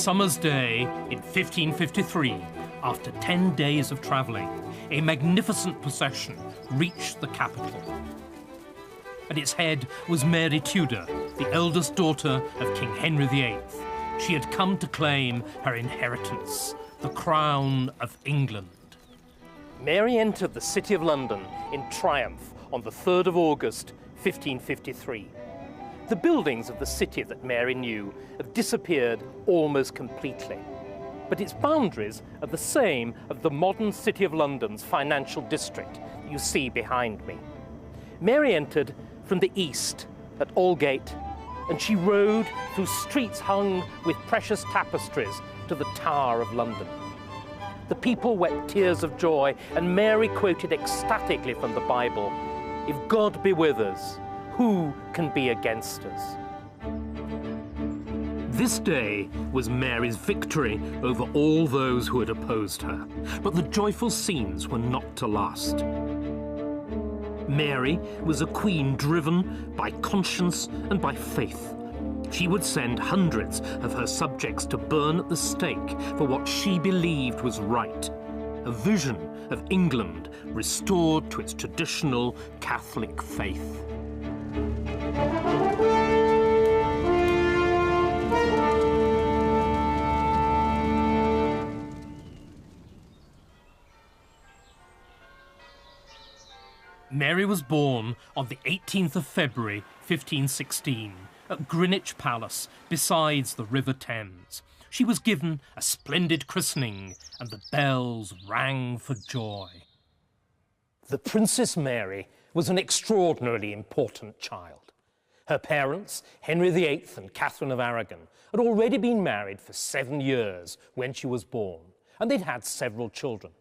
summer's day in 1553, after 10 days of travelling, a magnificent procession reached the capital. At its head was Mary Tudor, the eldest daughter of King Henry VIII. She had come to claim her inheritance, the crown of England. Mary entered the City of London in triumph on the 3rd of August, 1553. The buildings of the city that Mary knew have disappeared almost completely, but its boundaries are the same as the modern City of London's financial district that you see behind me. Mary entered from the east at Aldgate, and she rode through streets hung with precious tapestries to the Tower of London. The people wept tears of joy, and Mary quoted ecstatically from the Bible, "If God be with us, who can be against us?" This day was Mary's victory over all those who had opposed her, but the joyful scenes were not to last. Mary was a queen driven by conscience and by faith. She would send hundreds of her subjects to burn at the stake for what she believed was right, a vision of England restored to its traditional Catholic faith. Mary was born on the 18th of February, 1516, at Greenwich Palace, besides the River Thames. She was given a splendid christening, and the bells rang for joy. The Princess Mary was an extraordinarily important child. Her parents, Henry VIII and Catherine of Aragon, had already been married for 7 years when she was born, and they'd had several children.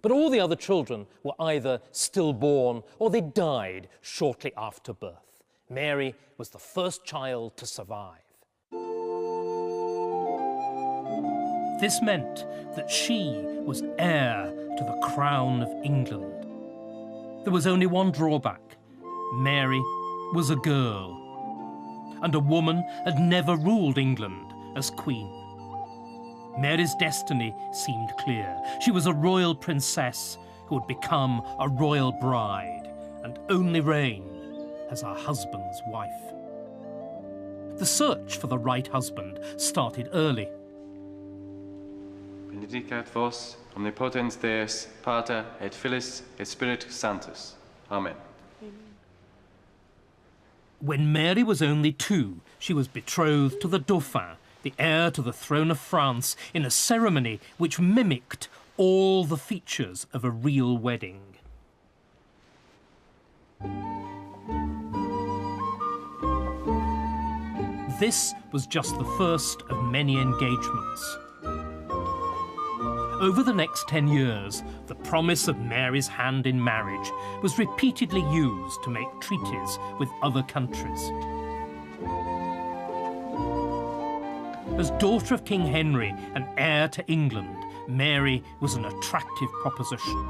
But all the other children were either stillborn or they died shortly after birth. Mary was the first child to survive. This meant that she was heir to the crown of England. There was only one drawback. Mary was a girl, and a woman had never ruled England as queen. Mary's destiny seemed clear. She was a royal princess who would become a royal bride and only reign as her husband's wife. The search for the right husband started early. Benedicat vos, omnipotens Deus, Pater et Filius et Spiritus Sanctus. Amen. When Mary was only 2, she was betrothed to the Dauphin, the heir to the throne of France, in a ceremony which mimicked all the features of a real wedding. This was just the first of many engagements. Over the next 10 years, the promise of Mary's hand in marriage was repeatedly used to make treaties with other countries. As daughter of King Henry and heir to England, Mary was an attractive proposition.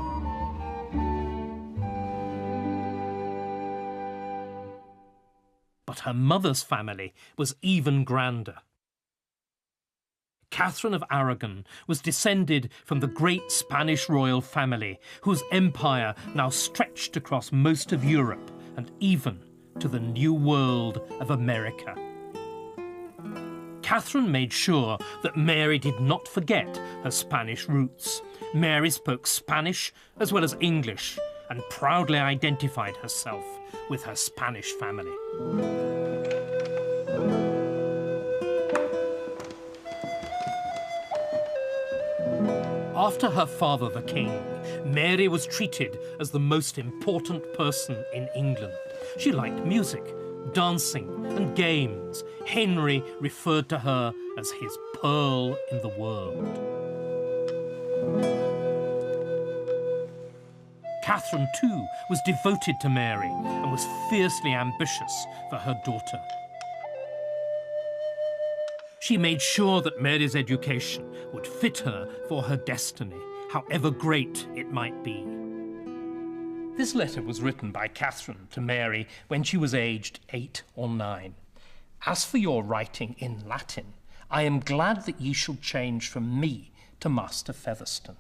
But her mother's family was even grander. Catherine of Aragon was descended from the great Spanish royal family, whose empire now stretched across most of Europe and even to the New World of America. Catherine made sure that Mary did not forget her Spanish roots. Mary spoke Spanish as well as English and proudly identified herself with her Spanish family. After her father, the king, Mary was treated as the most important person in England. She liked music, dancing and games. Henry referred to her as his pearl in the world. Catherine, too, was devoted to Mary and was fiercely ambitious for her daughter. She made sure that Mary's education would fit her for her destiny, however great it might be. This letter was written by Catherine to Mary when she was aged 8 or 9. "As for your writing in Latin, I am glad that ye shall change from me to Master Featherstone.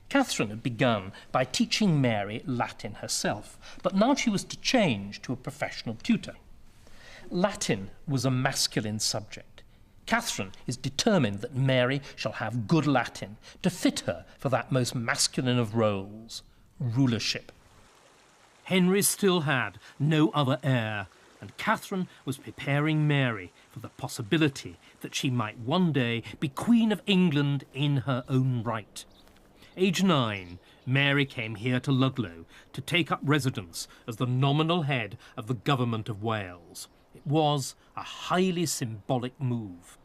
Catherine had begun by teaching Mary Latin herself, but now she was to change to a professional tutor. Latin was a masculine subject. Catherine is determined that Mary shall have good Latin to fit her for that most masculine of roles, rulership. Henry still had no other heir, and Catherine was preparing Mary for the possibility that she might one day be Queen of England in her own right. Aged 9, Mary came here to Ludlow to take up residence as the nominal head of the government of Wales. It was a highly symbolic move.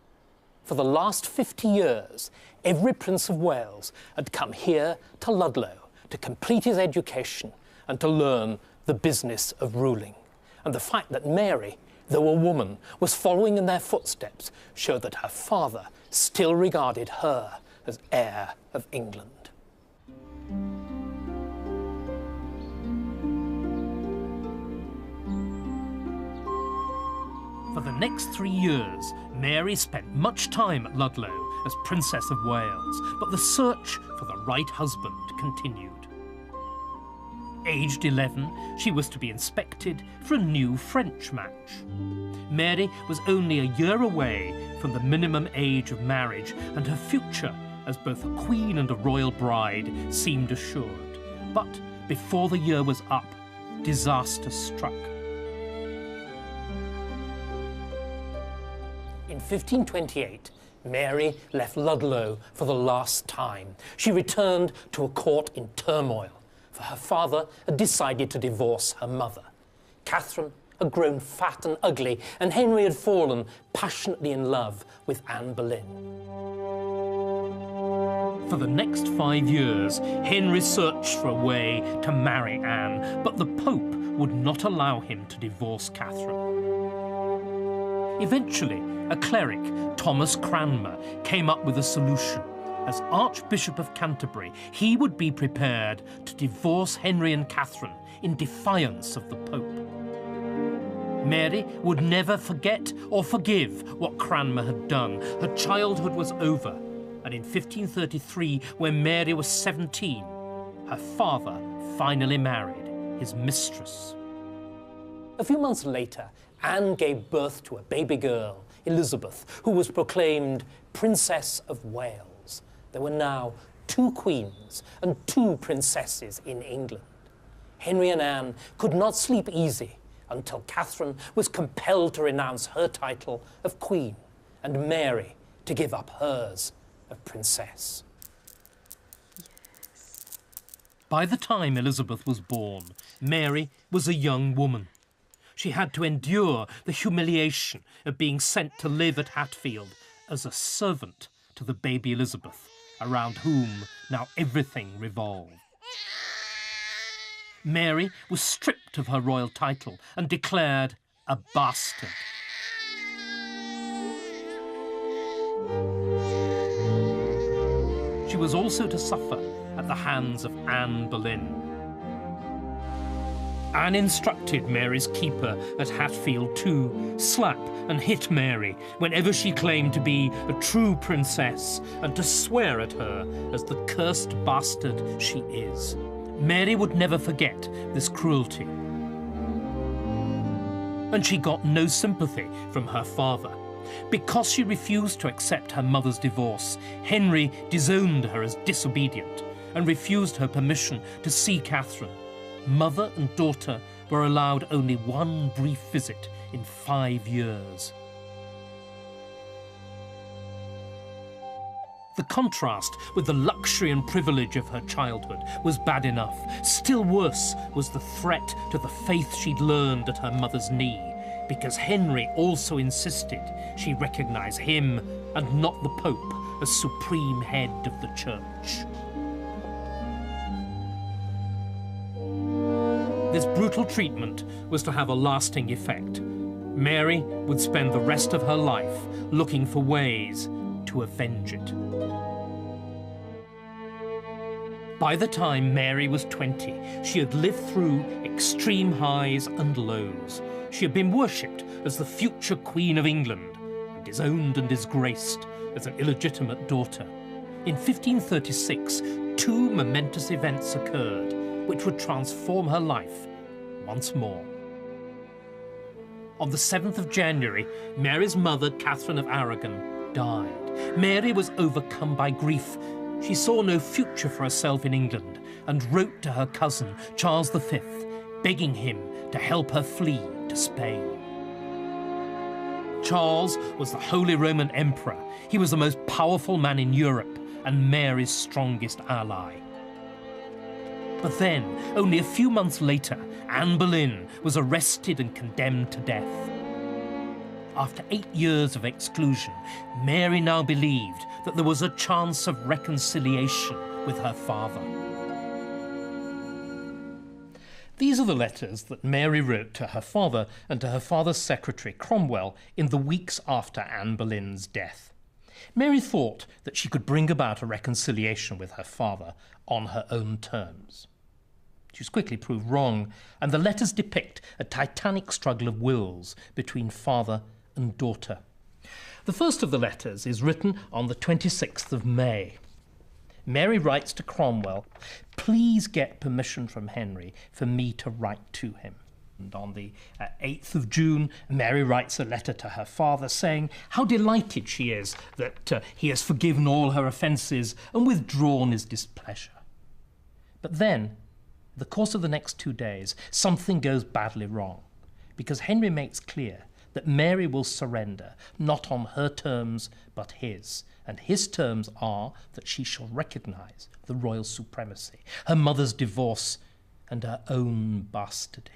For the last 50 years, every Prince of Wales had come here to Ludlow to complete his education and to learn the business of ruling. And the fact that Mary, though a woman, was following in their footsteps showed that her father still regarded her as heir of England. For the next 3 years, Mary spent much time at Ludlow as Princess of Wales, but the search for the right husband continued. Aged 11, she was to be inspected for a new French match. Mary was only a year away from the minimum age of marriage, and her future as both a queen and a royal bride seemed assured. But before the year was up, disaster struck. In 1528, Mary left Ludlow for the last time. She returned to a court in turmoil, for her father had decided to divorce her mother. Catherine had grown fat and ugly, and Henry had fallen passionately in love with Anne Boleyn. For the next 5 years, Henry searched for a way to marry Anne, but the Pope would not allow him to divorce Catherine. Eventually, a cleric, Thomas Cranmer, came up with a solution. As Archbishop of Canterbury, he would be prepared to divorce Henry and Catherine in defiance of the Pope. Mary would never forget or forgive what Cranmer had done. Her childhood was over, and in 1533, when Mary was 17, her father finally married his mistress. A few months later, Anne gave birth to a baby girl, Elizabeth, who was proclaimed Princess of Wales. There were now 2 queens and 2 princesses in England. Henry and Anne could not sleep easy until Catherine was compelled to renounce her title of queen and Mary to give up hers of princess. By the time Elizabeth was born, Mary was a young woman. She had to endure the humiliation of being sent to live at Hatfield as a servant to the baby Elizabeth, around whom now everything revolved. Mary was stripped of her royal title and declared a bastard. She was also to suffer at the hands of Anne Boleyn. Anne instructed Mary's keeper at Hatfield to slap and hit Mary whenever she claimed to be a true princess, and to swear at her as the cursed bastard she is. Mary would never forget this cruelty. And she got no sympathy from her father. Because she refused to accept her mother's divorce, Henry disowned her as disobedient and refused her permission to see Catherine. Mother and daughter were allowed only 1 brief visit in 5 years. The contrast with the luxury and privilege of her childhood was bad enough. Still worse was the threat to the faith she'd learned at her mother's knee, because Henry also insisted she recognise him and not the Pope as supreme head of the Church. This brutal treatment was to have a lasting effect. Mary would spend the rest of her life looking for ways to avenge it. By the time Mary was 20, she had lived through extreme highs and lows. She had been worshipped as the future Queen of England and disowned and disgraced as an illegitimate daughter. In 1536, two momentous events occurred which would transform her life once more. On the 7th of January, Mary's mother, Catherine of Aragon, died. Mary was overcome by grief. She saw no future for herself in England and wrote to her cousin, Charles V, begging him to help her flee to Spain. Charles was the Holy Roman Emperor. He was the most powerful man in Europe and Mary's strongest ally. But then, only a few months later, Anne Boleyn was arrested and condemned to death. After 8 years of exclusion, Mary now believed that there was a chance of reconciliation with her father. These are the letters that Mary wrote to her father and to her father's secretary, Cromwell, in the weeks after Anne Boleyn's death. Mary thought that she could bring about a reconciliation with her father on her own terms. She was quickly proved wrong, and the letters depict a titanic struggle of wills between father and daughter. The first of the letters is written on the 26th of May. Mary writes to Cromwell, "Please get permission from Henry for me to write to him." And on the 8th of June, Mary writes a letter to her father saying how delighted she is that he has forgiven all her offences and withdrawn his displeasure. But then, in the course of the next 2 days, something goes badly wrong, because Henry makes clear that Mary will surrender, not on her terms, but his. And his terms are that she shall recognise the royal supremacy, her mother's divorce, and her own bastardy.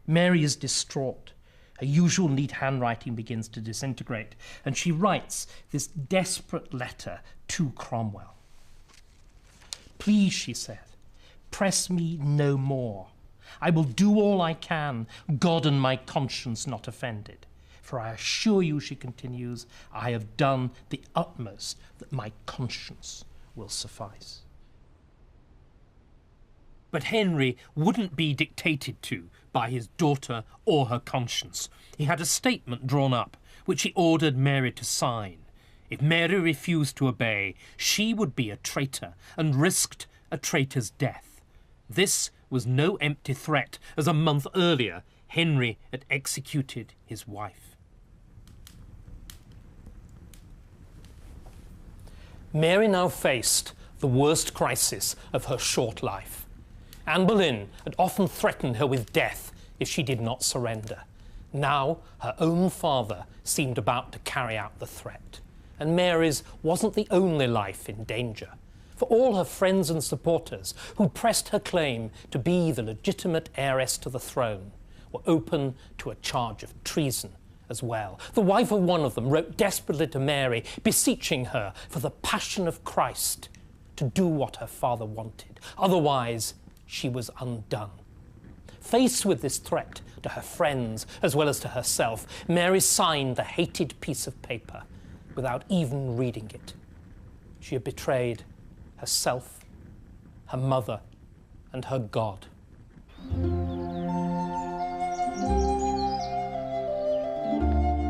Mary is distraught. Her usual neat handwriting begins to disintegrate, and she writes this desperate letter to Cromwell. "Please," she said, "press me no more. I will do all I can, God and my conscience not offended. For I assure you," she continues, "I have done the utmost that my conscience will suffice." But Henry wouldn't be dictated to by his daughter or her conscience. He had a statement drawn up, which he ordered Mary to sign. If Mary refused to obey, she would be a traitor and risked a traitor's death. This was no empty threat, as a month earlier Henry had executed his wife. Mary now faced the worst crisis of her short life. Anne Boleyn had often threatened her with death if she did not surrender. Now her own father seemed about to carry out the threat. And Mary's wasn't the only life in danger. For all her friends and supporters who pressed her claim to be the legitimate heiress to the throne were open to a charge of treason as well. The wife of one of them wrote desperately to Mary, beseeching her for the passion of Christ to do what her father wanted. Otherwise, she was undone. Faced with this threat to her friends as well as to herself, Mary signed the hated piece of paper without even reading it. She had betrayed herself, her mother, and her God.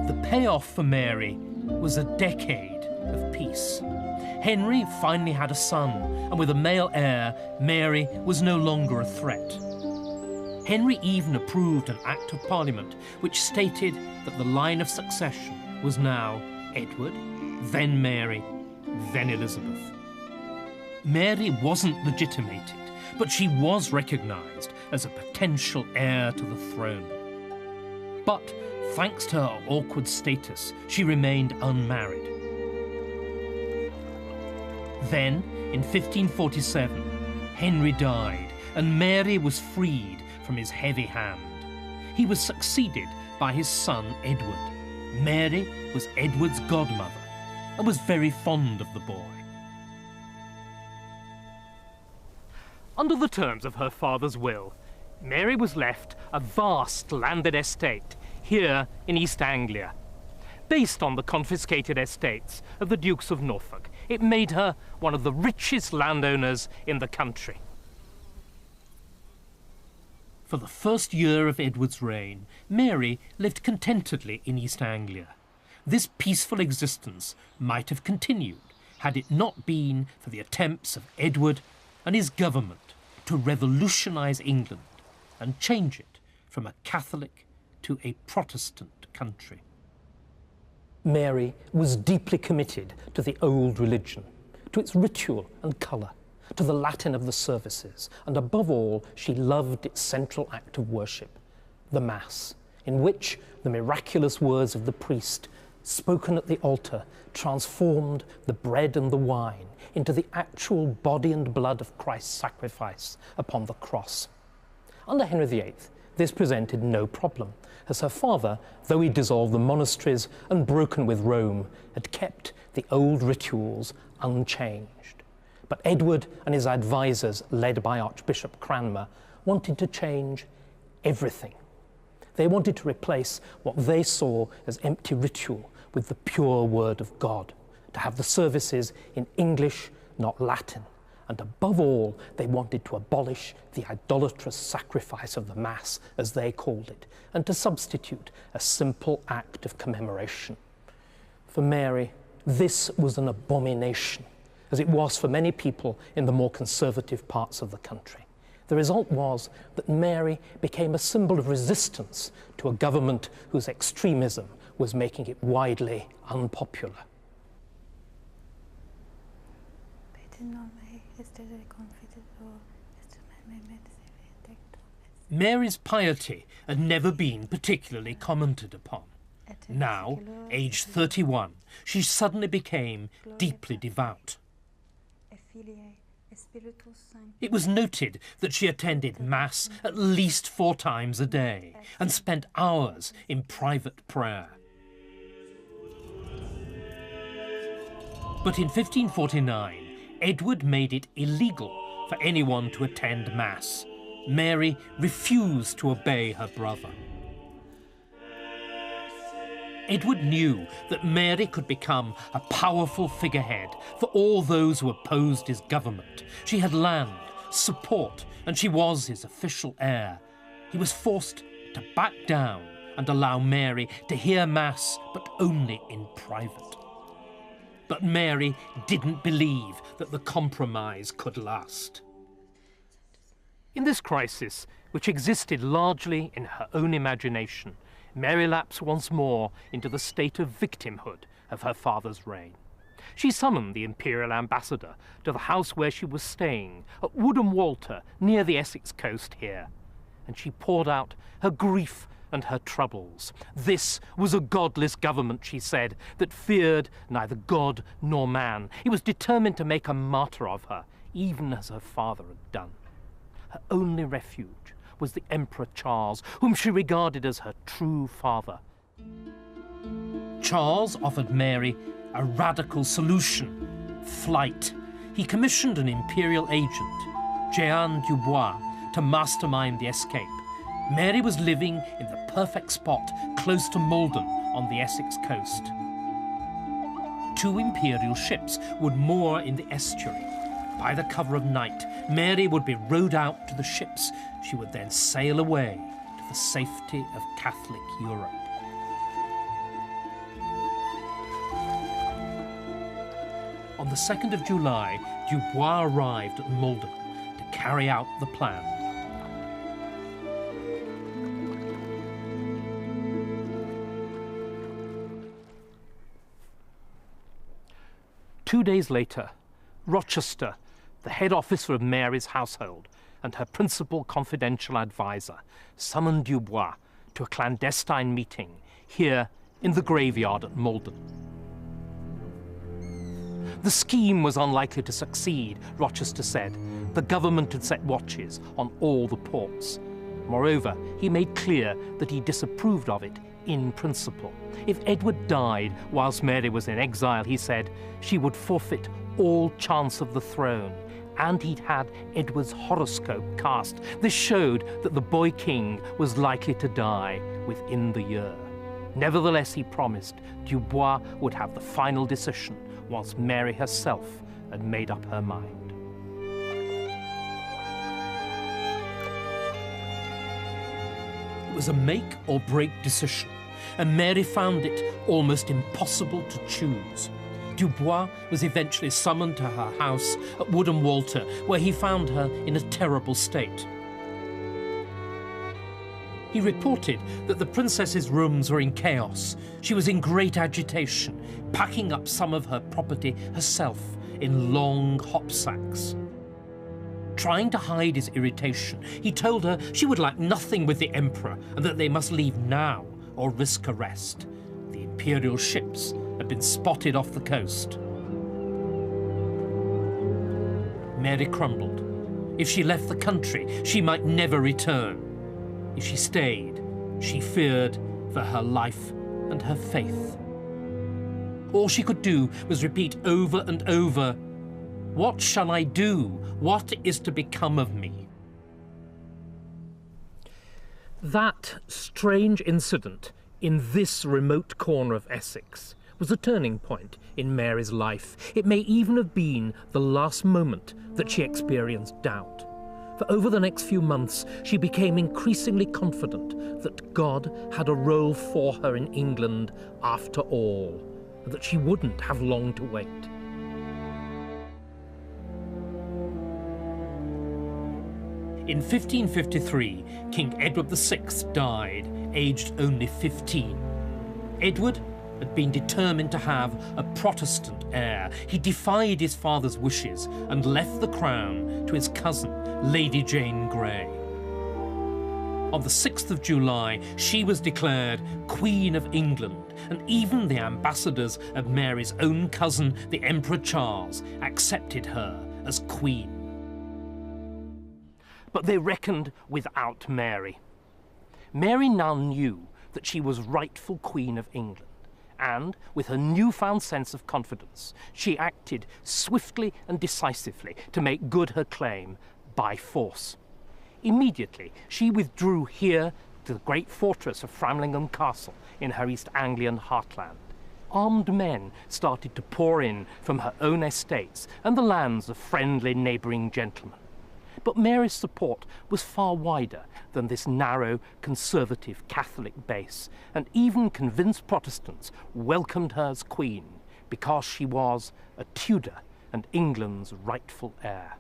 The payoff for Mary was a decade of peace. Henry finally had a son, and with a male heir, Mary was no longer a threat. Henry even approved an Act of Parliament which stated that the line of succession was now Edward, then Mary, then Elizabeth. Mary wasn't legitimated, but she was recognised as a potential heir to the throne. But thanks to her awkward status, she remained unmarried. Then, in 1547, Henry died, and Mary was freed from his heavy hand. He was succeeded by his son Edward. Mary was Edward's godmother and was very fond of the boy. Under the terms of her father's will, Mary was left a vast landed estate here in East Anglia. Based on the confiscated estates of the Dukes of Norfolk, it made her one of the richest landowners in the country. For the first year of Edward's reign, Mary lived contentedly in East Anglia. this peaceful existence might have continued had it not been for the attempts of Edward and his government to revolutionise England and change it from a Catholic to a Protestant country. Mary was deeply committed to the old religion, to its ritual and colour, to the Latin of the services, and above all, she loved its central act of worship, the Mass, in which the miraculous words of the priest, spoken at the altar, transformed the bread and the wine into the actual body and blood of Christ's sacrifice upon the cross. Under Henry VIII, this presented no problem, as her father, though he dissolved the monasteries and broken with Rome, had kept the old rituals unchanged. But Edward and his advisors, led by Archbishop Cranmer, wanted to change everything. They wanted to replace what they saw as empty ritual with the pure word of God, to have the services in English, not Latin. And above all, they wanted to abolish the idolatrous sacrifice of the Mass, as they called it, and to substitute a simple act of commemoration. For Mary, this was an abomination, as it was for many people in the more conservative parts of the country. The result was that Mary became a symbol of resistance to a government whose extremism was making it widely unpopular. Mary's piety had never been particularly commented upon. Now, aged 31, she suddenly became deeply devout. It was noted that she attended Mass at least 4 times a day and spent hours in private prayer. But in 1549, Edward made it illegal for anyone to attend Mass. Mary refused to obey her brother. Edward knew that Mary could become a powerful figurehead for all those who opposed his government. She had land, support, and she was his official heir. He was forced to back down and allow Mary to hear Mass, but only in private. But Mary didn't believe that the compromise could last. In this crisis, which existed largely in her own imagination, Mary lapsed once more into the state of victimhood of her father's reign. She summoned the imperial ambassador to the house where she was staying, at Woodham Walter, near the Essex coast here, and she poured out her grief and her troubles. This was a godless government, she said, that feared neither God nor man. It was determined to make a martyr of her, even as her father had done. Her only refuge was the Emperor Charles, whom she regarded as her true father. Charles offered Mary a radical solution: flight. He commissioned an imperial agent, Jehan Dubois, to mastermind the escape. Mary was living in the perfect spot close to Malden on the Essex coast. 2 imperial ships would moor in the estuary. By the cover of night, Mary would be rowed out to the ships. She would then sail away to the safety of Catholic Europe. On the 2nd of July, Dubois arrived at Malden to carry out the plan. Two days later, Rochester, the head officer of Mary's household and her principal confidential advisor, summoned Dubois to a clandestine meeting here in the graveyard at Malden. The scheme was unlikely to succeed, Rochester said. The government had set watches on all the ports. Moreover, he made clear that he disapproved of it in principle. If Edward died whilst Mary was in exile, he said, she would forfeit all chance of the throne, and he'd had Edward's horoscope cast. This showed that the boy king was likely to die within the year. Nevertheless, he promised Dubois would have the final decision once Mary herself had made up her mind. It was a make-or-break decision and Mary found it almost impossible to choose. Dubois was eventually summoned to her house at Woodham Walter, where he found her in a terrible state. He reported that the princess's rooms were in chaos. She was in great agitation, packing up some of her property herself in long hop sacks. Trying to hide his irritation, he told her she would like nothing with the emperor and that they must leave now or risk arrest. The imperial ships had been spotted off the coast. Mary crumbled. If she left the country, she might never return. If she stayed, she feared for her life and her faith. All she could do was repeat over and over, "What shall I do? What is to become of me?" That strange incident in this remote corner of Essex was a turning point in Mary's life. It may even have been the last moment that she experienced doubt. For over the next few months, she became increasingly confident that God had a role for her in England after all, and that she wouldn't have long to wait. In 1553, King Edward VI died, aged only 15. Edward had been determined to have a Protestant heir. He defied his father's wishes and left the crown to his cousin, Lady Jane Grey. On the 6th of July, she was declared Queen of England, and even the ambassadors of Mary's own cousin, the Emperor Charles, accepted her as Queen. But they reckoned without Mary. Mary now knew that she was rightful Queen of England, and with her newfound sense of confidence, she acted swiftly and decisively to make good her claim by force. Immediately, she withdrew here to the great fortress of Framlingham Castle in her East Anglian heartland. Armed men started to pour in from her own estates and the lands of friendly neighbouring gentlemen. But Mary's support was far wider than this narrow, conservative Catholic base, and even convinced Protestants welcomed her as queen because she was a Tudor and England's rightful heir.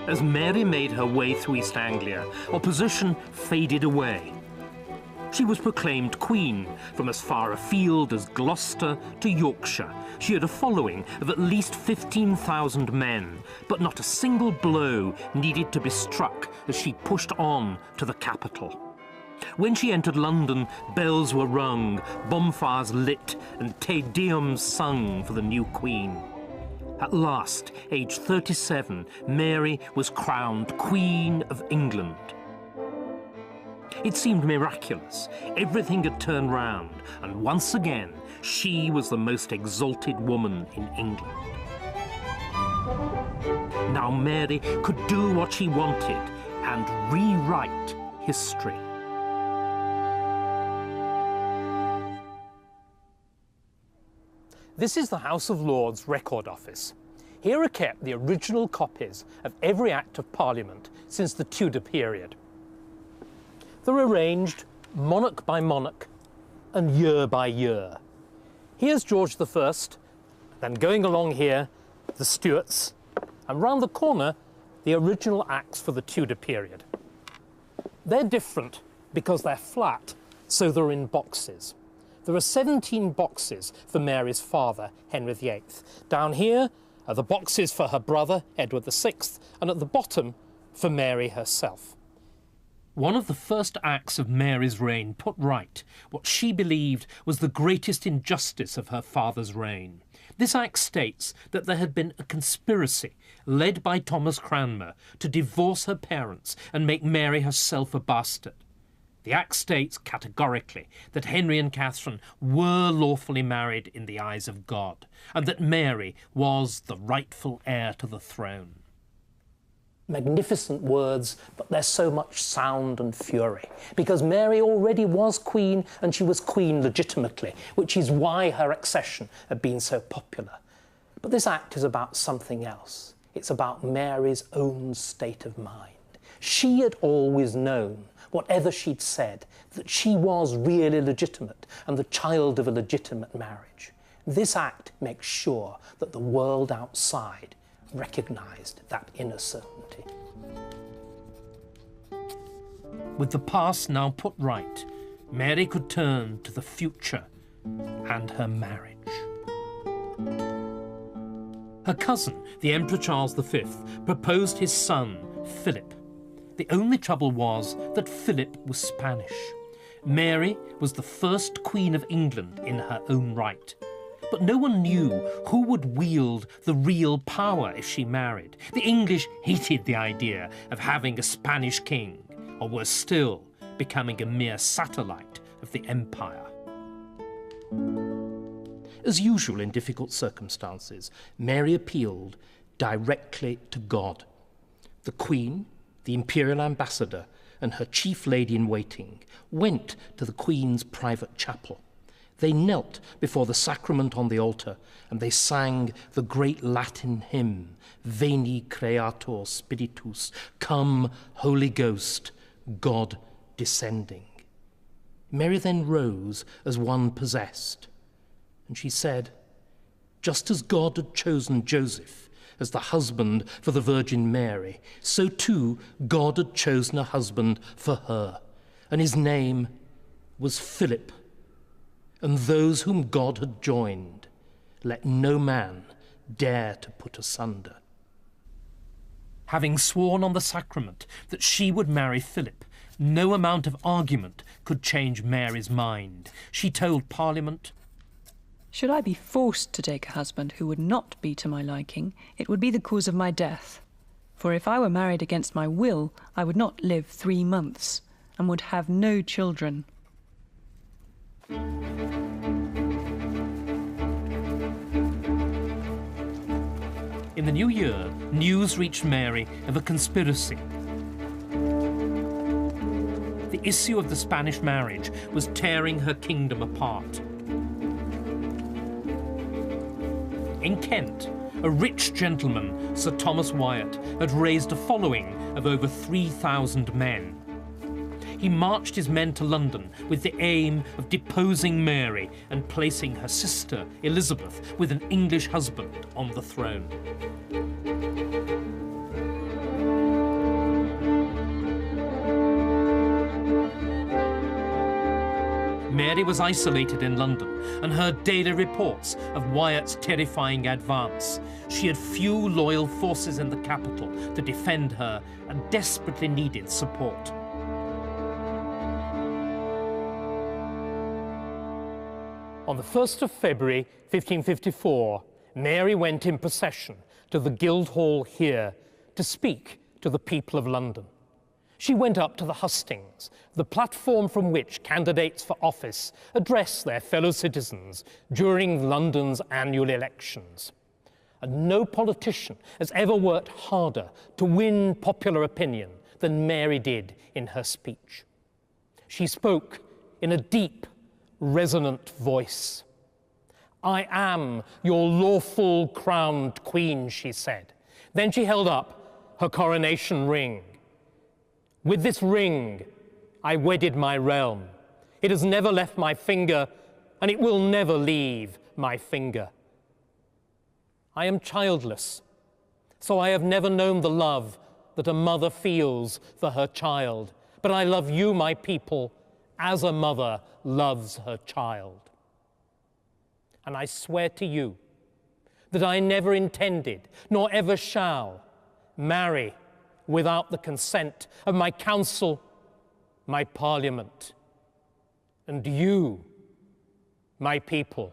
As Mary made her way through East Anglia, opposition faded away. She was proclaimed queen from as far afield as Gloucester to Yorkshire. She had a following of at least 15,000 men, but not a single blow needed to be struck as she pushed on to the capital. When she entered London, bells were rung, bonfires lit, and Te Deums sung for the new queen. At last, aged 37, Mary was crowned Queen of England. It seemed miraculous. Everything had turned round, and once again, she was the most exalted woman in England. Now Mary could do what she wanted and rewrite history. This is the House of Lords Record Office. Here are kept the original copies of every Act of Parliament since the Tudor period. They're arranged monarch by monarch and year by year. Here's George I, then going along here, the Stuarts, and round the corner, the original acts for the Tudor period. They're different because they're flat, so they're in boxes. There are 17 boxes for Mary's father, Henry VIII. Down here are the boxes for her brother, Edward VI, and at the bottom, for Mary herself. One of the first acts of Mary's reign put right what she believed was the greatest injustice of her father's reign. This act states that there had been a conspiracy led by Thomas Cranmer to divorce her parents and make Mary herself a bastard. The act states categorically that Henry and Catherine were lawfully married in the eyes of God, and that Mary was the rightful heir to the throne. Magnificent words, but there's so much sound and fury, because Mary already was queen, and she was queen legitimately, which is why her accession had been so popular. But this act is about something else. It's about Mary's own state of mind. She had always known, whatever she'd said, that she was really legitimate and the child of a legitimate marriage. This act makes sure that the world outside recognised that inner certainty. With the past now put right, Mary could turn to the future and her marriage. Her cousin, the Emperor Charles V, proposed his son, Philip. The only trouble was that Philip was Spanish. Mary was the first Queen of England in her own right. But no one knew who would wield the real power if she married. The English hated the idea of having a Spanish king, or worse still, becoming a mere satellite of the empire. As usual in difficult circumstances, Mary appealed directly to God. The Queen, the imperial ambassador, and her chief lady-in-waiting went to the Queen's private chapel. They knelt before the sacrament on the altar, and they sang the great Latin hymn, Veni Creator Spiritus, Come, Holy Ghost, God descending. Mary then rose as one possessed, and she said, just as God had chosen Joseph as the husband for the Virgin Mary, so too God had chosen a husband for her, and his name was Philip. And those whom God had joined, let no man dare to put asunder. Having sworn on the sacrament that she would marry Philip, no amount of argument could change Mary's mind. She told Parliament, should I be forced to take a husband who would not be to my liking, it would be the cause of my death. For if I were married against my will, I would not live 3 months, and would have no children. In the new year, news reached Mary of a conspiracy. The issue of the Spanish marriage was tearing her kingdom apart. In Kent, a rich gentleman, Sir Thomas Wyatt, had raised a following of over 3,000 men. He marched his men to London with the aim of deposing Mary and placing her sister, Elizabeth, with an English husband on the throne. Mary was isolated in London and heard daily reports of Wyatt's terrifying advance. She had few loyal forces in the capital to defend her and desperately needed support. On the 1st of February 1554, Mary went in procession to the Guildhall here to speak to the people of London. She went up to the hustings, the platform from which candidates for office address their fellow citizens during London's annual elections. And no politician has ever worked harder to win popular opinion than Mary did in her speech. She spoke in a deep, resonant voice. I am your lawful crowned queen, she said. Then she held up her coronation ring. With this ring, I wedded my realm. It has never left my finger, and it will never leave my finger. I am childless, so I have never known the love that a mother feels for her child. But I love you, my people, as a mother loves her child. And I swear to you that I never intended, nor ever shall, marry without the consent of my council, my parliament, and you, my people.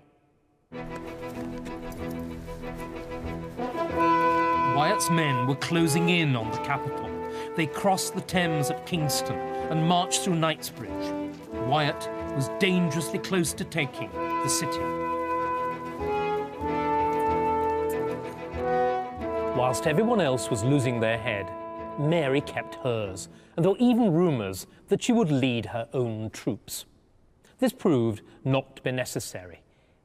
Wyatt's men were closing in on the capital. They crossed the Thames at Kingston and marched through Knightsbridge. Wyatt was dangerously close to taking the city. Whilst everyone else was losing their head, Mary kept hers, and there were even rumours that she would lead her own troops. This proved not to be necessary.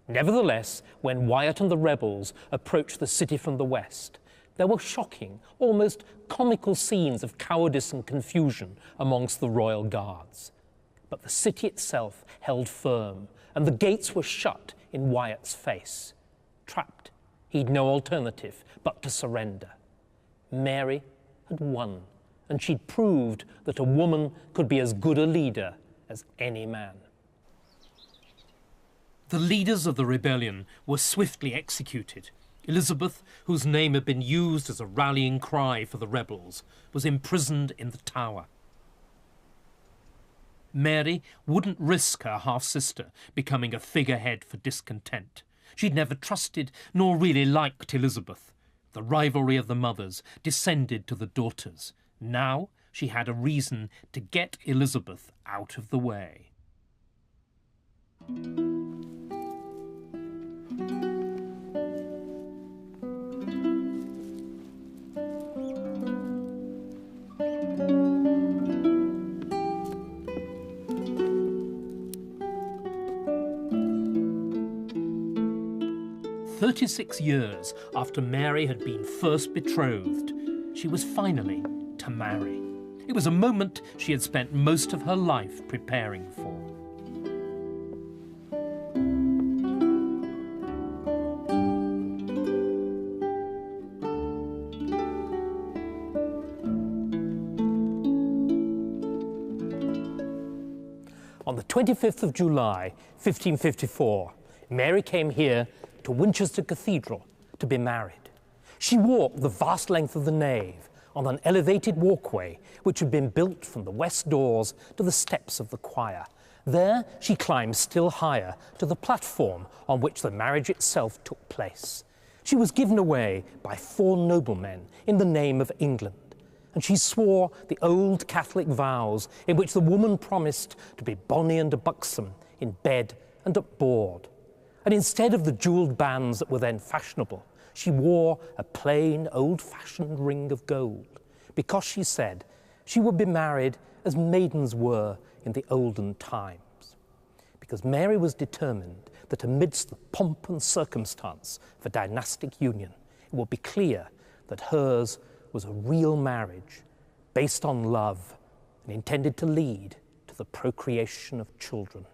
Nevertheless, when Wyatt and the rebels approached the city from the west, There were shocking, almost comical scenes of cowardice and confusion amongst the royal guards. But the city itself held firm, and the gates were shut in Wyatt's face. Trapped, he'd no alternative but to surrender. Mary had won, and she'd proved that a woman could be as good a leader as any man. The leaders of the rebellion were swiftly executed. Elizabeth, whose name had been used as a rallying cry for the rebels, was imprisoned in the Tower. Mary wouldn't risk her half-sister becoming a figurehead for discontent. She'd never trusted nor really liked Elizabeth. The rivalry of the mothers descended to the daughters. Now she had a reason to get Elizabeth out of the way. 36 years after Mary had been first betrothed, she was finally to marry. It was a moment she had spent most of her life preparing for. On the 25th of July, 1554, Mary came here to Winchester Cathedral to be married. She walked the vast length of the nave on an elevated walkway which had been built from the west doors to the steps of the choir. There she climbed still higher to the platform on which the marriage itself took place. She was given away by 4 noblemen in the name of England, and she swore the old Catholic vows in which the woman promised to be bonny and buxom in bed and at board. And instead of the jewelled bands that were then fashionable, she wore a plain, old-fashioned ring of gold, because she said she would be married as maidens were in the olden times. Because Mary was determined that amidst the pomp and circumstance of a dynastic union, it would be clear that hers was a real marriage based on love and intended to lead to the procreation of children.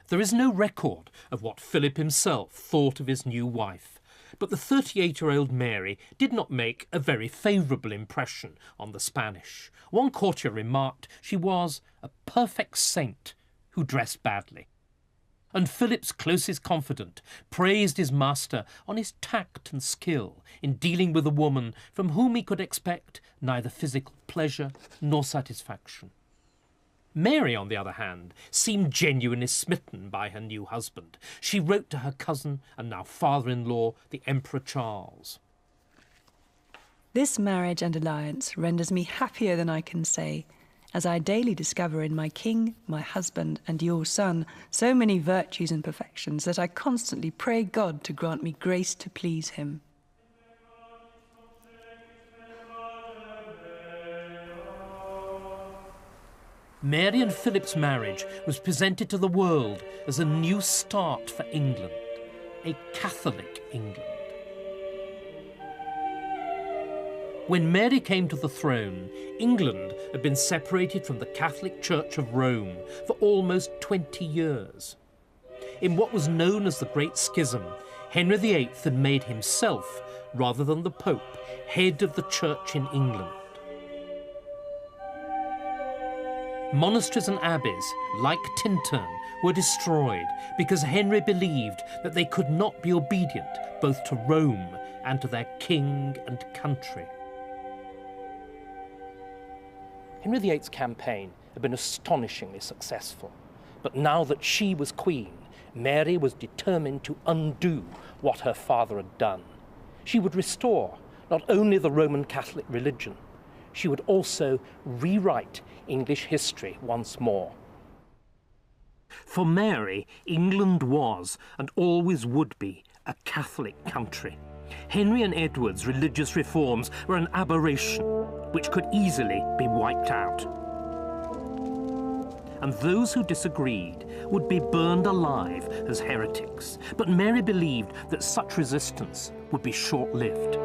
There is no record of what Philip himself thought of his new wife, but the 38-year-old Mary did not make a very favourable impression on the Spanish. One courtier remarked she was a perfect saint who dressed badly. And Philip's closest confidant praised his master on his tact and skill in dealing with a woman from whom he could expect neither physical pleasure nor satisfaction. Mary, on the other hand, seemed genuinely smitten by her new husband. She wrote to her cousin and now father-in-law, the Emperor Charles. This marriage and alliance renders me happier than I can say, as I daily discover in my king, my husband, and your son so many virtues and perfections that I constantly pray God to grant me grace to please him. Mary and Philip's marriage was presented to the world as a new start for England, a Catholic England. When Mary came to the throne, England had been separated from the Catholic Church of Rome for almost 20 years. In what was known as the Great Schism, Henry VIII had made himself, rather than the Pope, head of the Church in England. Monasteries and abbeys, like Tintern, were destroyed because Henry believed that they could not be obedient both to Rome and to their king and country. Henry VIII's campaign had been astonishingly successful, but now that she was queen, Mary was determined to undo what her father had done. She would restore not only the Roman Catholic religion, she would also rewrite English history once more. For Mary, England was, and always would be, a Catholic country. Henry and Edward's religious reforms were an aberration which could easily be wiped out. And those who disagreed would be burned alive as heretics. But Mary believed that such resistance would be short-lived.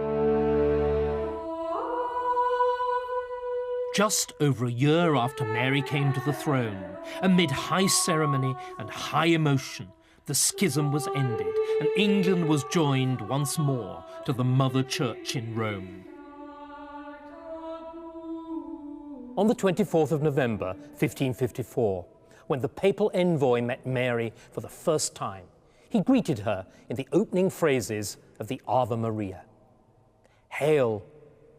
Just over a year after Mary came to the throne, amid high ceremony and high emotion, the schism was ended and England was joined once more to the Mother Church in Rome. On the 24th of November, 1554, when the papal envoy met Mary for the first time, he greeted her in the opening phrases of the Ave Maria. "Hail,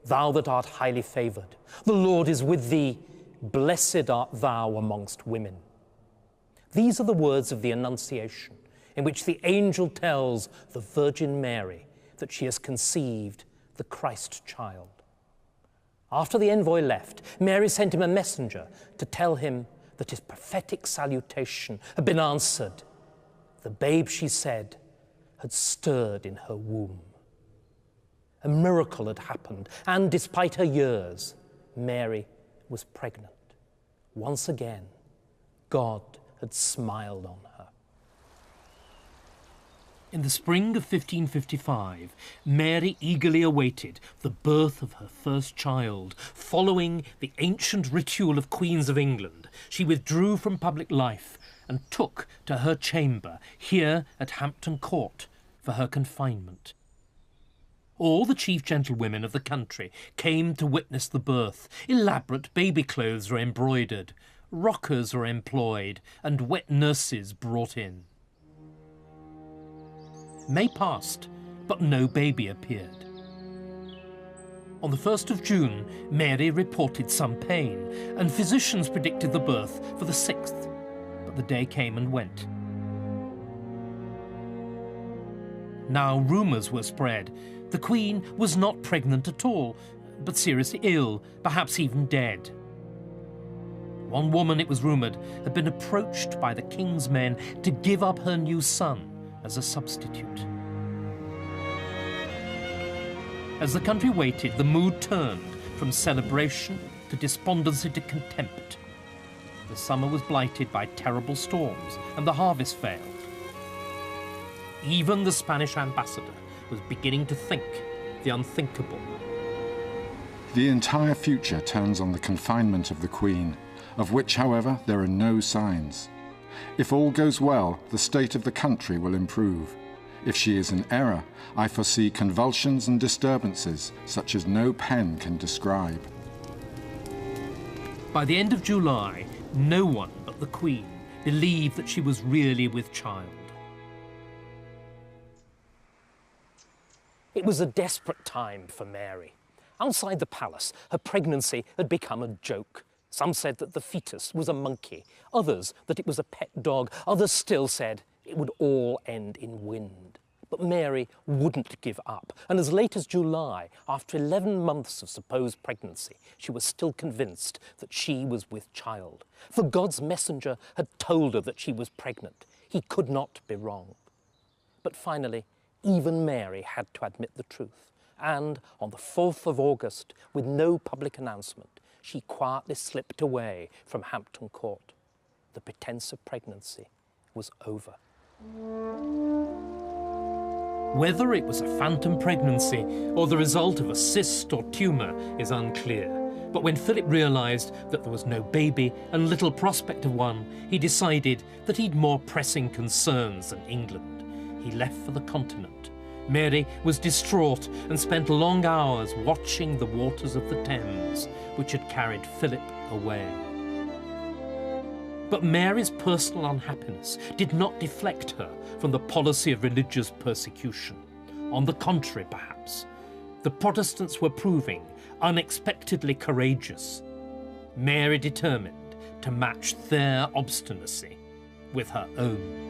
thou that art highly favoured, the Lord is with thee, blessed art thou amongst women." These are the words of the Annunciation, in which the angel tells the Virgin Mary that she has conceived the Christ child. After the envoy left, Mary sent him a messenger to tell him that his prophetic salutation had been answered. The babe, she said, had stirred in her womb. A miracle had happened, and despite her years, Mary was pregnant. Once again, God had smiled on her. In the spring of 1555, Mary eagerly awaited the birth of her first child. Following the ancient ritual of Queens of England, she withdrew from public life and took to her chamber here at Hampton Court for her confinement. All the chief gentlewomen of the country came to witness the birth. Elaborate baby clothes were embroidered, rockers were employed, and wet nurses brought in. May passed, but no baby appeared. On the 1st of June, Mary reported some pain, and physicians predicted the birth for the 6th, but the day came and went. Now rumours were spread. The Queen was not pregnant at all, but seriously ill, perhaps even dead. One woman, it was rumoured, had been approached by the King's men to give up her new son as a substitute. As the country waited, the mood turned from celebration to despondency to contempt. The summer was blighted by terrible storms, and the harvest failed. Even the Spanish ambassador was beginning to think the unthinkable. The entire future turns on the confinement of the Queen, of which, however, there are no signs. If all goes well, the state of the country will improve. If she is in error, I foresee convulsions and disturbances such as no pen can describe. By the end of July, no one but the Queen believed that she was really with child. It was a desperate time for Mary. Outside the palace, her pregnancy had become a joke. Some said that the fetus was a monkey, others that it was a pet dog, others still said it would all end in wind. But Mary wouldn't give up, and as late as July, after 11 months of supposed pregnancy, she was still convinced that she was with child. For God's messenger had told her that she was pregnant. He could not be wrong. But finally, even Mary had to admit the truth, and on the 4th of August, with no public announcement, she quietly slipped away from Hampton Court. The pretense of pregnancy was over. Whether it was a phantom pregnancy or the result of a cyst or tumour is unclear. But when Philip realised that there was no baby and little prospect of one, he decided that he'd more pressing concerns than England. He left for the continent. Mary was distraught and spent long hours watching the waters of the Thames, which had carried Philip away. But Mary's personal unhappiness did not deflect her from the policy of religious persecution. On the contrary, perhaps, the Protestants were proving unexpectedly courageous. Mary determined to match their obstinacy with her own.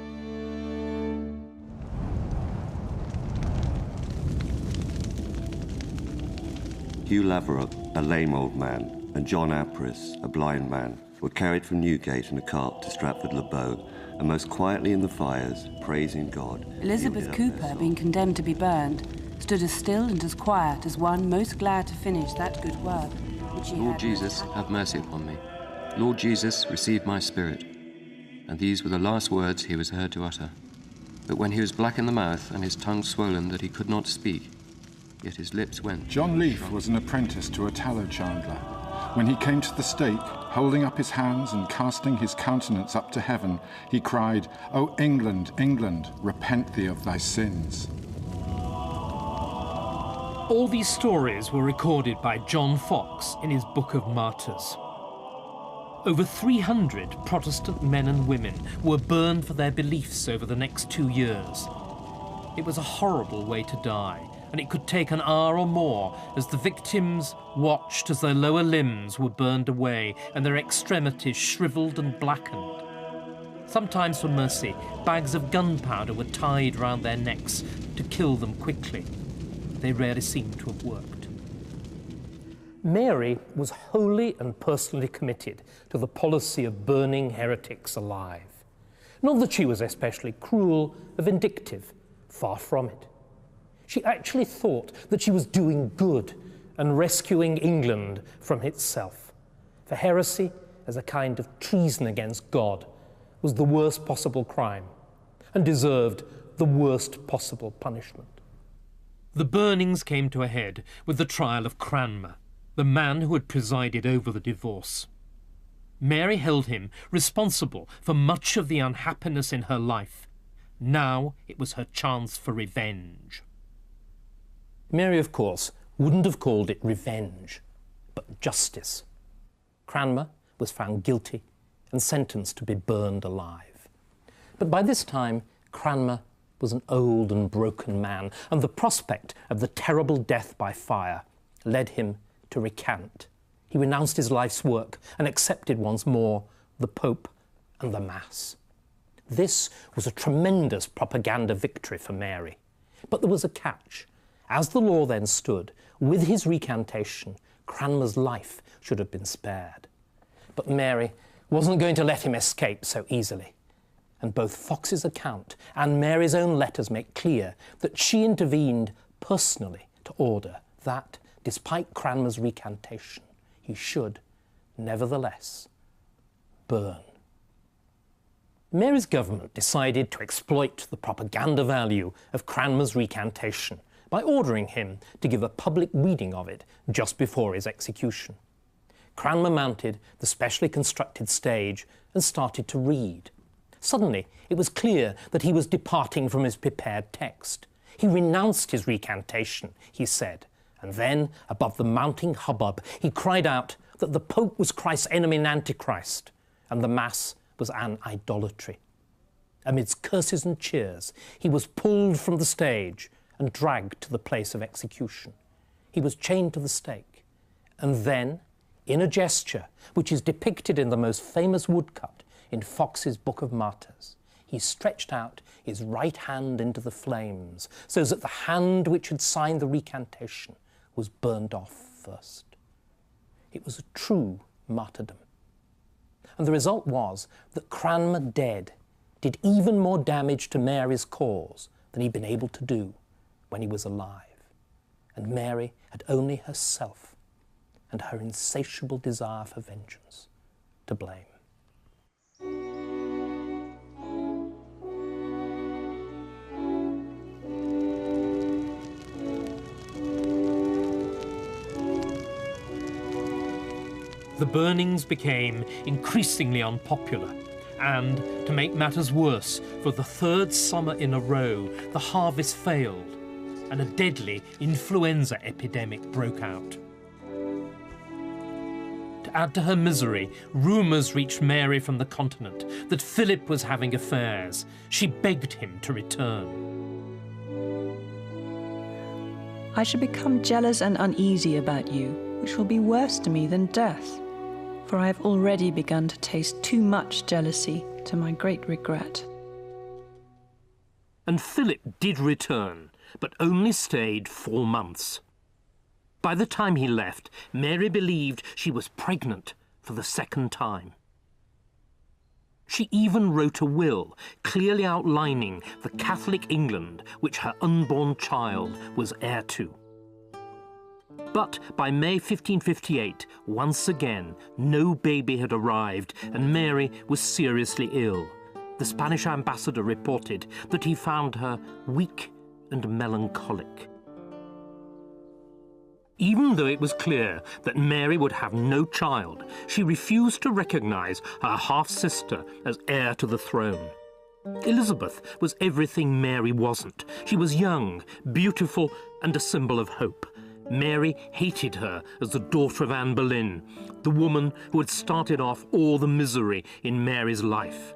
Hugh Laverock, a lame old man, and John Apris, a blind man, were carried from Newgate in a cart to Stratford-le-Bow, and most quietly in the fires, praising God. Elizabeth Cooper, being condemned to be burned, stood as still and as quiet as one most glad to finish that good work which he had. Lord Jesus, have mercy upon me. Lord Jesus, receive my spirit. And these were the last words he was heard to utter. But when he was black in the mouth and his tongue swollen that he could not speak, yet his lips went. John Leaf was an apprentice to a tallow chandler. When he came to the stake, holding up his hands and casting his countenance up to heaven, he cried, "O England, England, repent thee of thy sins." All these stories were recorded by John Foxe in his Book of Martyrs. Over 300 Protestant men and women were burned for their beliefs over the next 2 years. It was a horrible way to die, and it could take an hour or more as the victims watched as their lower limbs were burned away and their extremities shriveled and blackened. Sometimes for mercy, bags of gunpowder were tied round their necks to kill them quickly. They rarely seemed to have worked. Mary was wholly and personally committed to the policy of burning heretics alive. Not that she was especially cruel or vindictive, far from it. She actually thought that she was doing good and rescuing England from itself. For heresy, as a kind of treason against God, was the worst possible crime and deserved the worst possible punishment. The burnings came to a head with the trial of Cranmer, the man who had presided over the divorce. Mary held him responsible for much of the unhappiness in her life. Now it was her chance for revenge. Mary, of course, wouldn't have called it revenge, but justice. Cranmer was found guilty and sentenced to be burned alive. But by this time, Cranmer was an old and broken man, and the prospect of the terrible death by fire led him to recant. He renounced his life's work and accepted once more the Pope and the Mass. This was a tremendous propaganda victory for Mary. But there was a catch. As the law then stood, with his recantation, Cranmer's life should have been spared. But Mary wasn't going to let him escape so easily. And both Foxe's account and Mary's own letters make clear that she intervened personally to order that, despite Cranmer's recantation, he should, nevertheless, burn. Mary's government decided to exploit the propaganda value of Cranmer's recantation by ordering him to give a public reading of it just before his execution. Cranmer mounted the specially constructed stage and started to read. Suddenly, it was clear that he was departing from his prepared text. He renounced his recantation, he said, and then, above the mounting hubbub, he cried out that the Pope was Christ's enemy and Antichrist, and the Mass was an idolatry. Amidst curses and cheers, he was pulled from the stage and dragged to the place of execution. He was chained to the stake, and then, in a gesture which is depicted in the most famous woodcut in Foxe's Book of Martyrs, he stretched out his right hand into the flames, so that the hand which had signed the recantation was burned off first. It was a true martyrdom. And the result was that Cranmer dead did even more damage to Mary's cause than he'd been able to do when he was alive. And Mary had only herself and her insatiable desire for vengeance to blame. The burnings became increasingly unpopular, and, to make matters worse, for the third summer in a row, the harvest failed, and a deadly influenza epidemic broke out. To add to her misery, rumours reached Mary from the continent that Philip was having affairs. She begged him to return. I shall become jealous and uneasy about you, which will be worse to me than death. For I have already begun to taste too much jealousy, to my great regret. And Philip did return, but only stayed 4 months. By the time he left, Mary believed she was pregnant for the second time. She even wrote a will, clearly outlining the Catholic England which her unborn child was heir to. But by May 1558, once again, no baby had arrived and Mary was seriously ill. the Spanish ambassador reported that he found her weak and melancholic. Even though it was clear that Mary would have no child, she refused to recognize her half-sister as heir to the throne. Elizabeth was everything Mary wasn't. She was young, beautiful, and a symbol of hope. Mary hated her as the daughter of Anne Boleyn, the woman who had started off all the misery in Mary's life.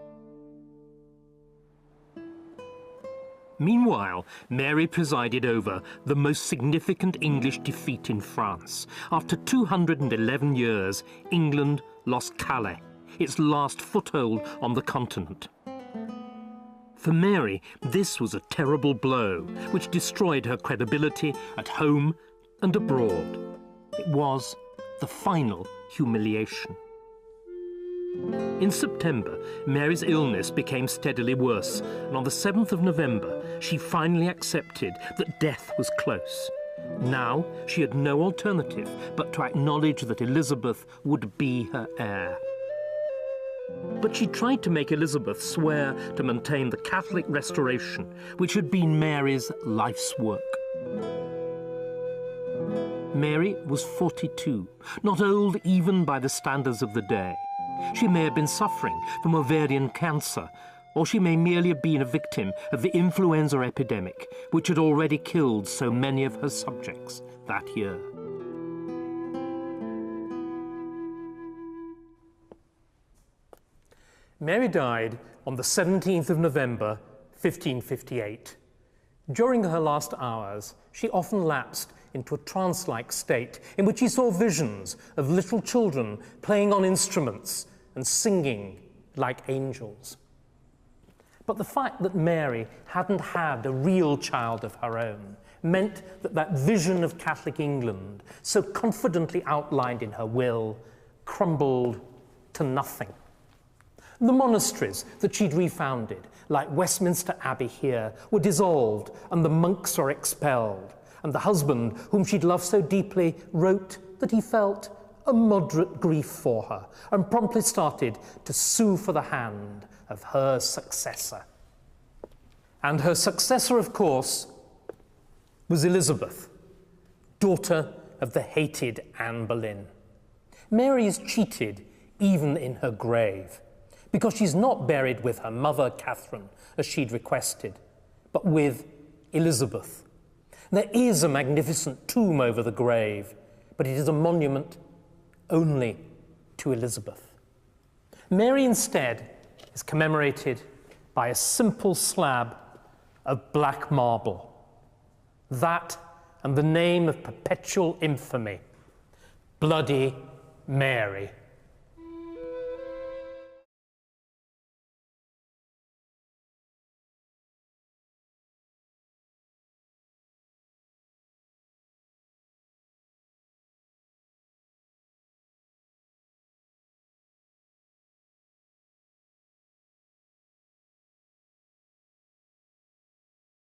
Meanwhile, Mary presided over the most significant English defeat in France. After 211 years, England lost Calais, its last foothold on the continent. For Mary, this was a terrible blow, which destroyed her credibility at home and abroad. It was the final humiliation. In September, Mary's illness became steadily worse, and on the 7th of November, she finally accepted that death was close. Now, she had no alternative but to acknowledge that Elizabeth would be her heir. But she tried to make Elizabeth swear to maintain the Catholic Restoration, which had been Mary's life's work. Mary was 42, not old even by the standards of the day. She may have been suffering from ovarian cancer, or she may merely have been a victim of the influenza epidemic, which had already killed so many of her subjects that year. Mary died on the 17th of November, 1558. During her last hours, she often lapsed into a trance-like state in which she saw visions of little children playing on instruments and singing like angels. But the fact that Mary hadn't had a real child of her own meant that that vision of Catholic England, so confidently outlined in her will, crumbled to nothing. The monasteries that she'd refounded, like Westminster Abbey here, were dissolved and the monks were expelled. And the husband, whom she'd loved so deeply, wrote that he felt a moderate grief for her and promptly started to sue for the hand of her successor. And her successor, of course, was Elizabeth, daughter of the hated Anne Boleyn. Mary is cheated even in her grave, because she's not buried with her mother, Catherine, as she'd requested, but with Elizabeth. There is a magnificent tomb over the grave, but it is a monument only to Elizabeth. Mary, instead, is commemorated by a simple slab of black marble. That and the name of perpetual infamy, Bloody Mary.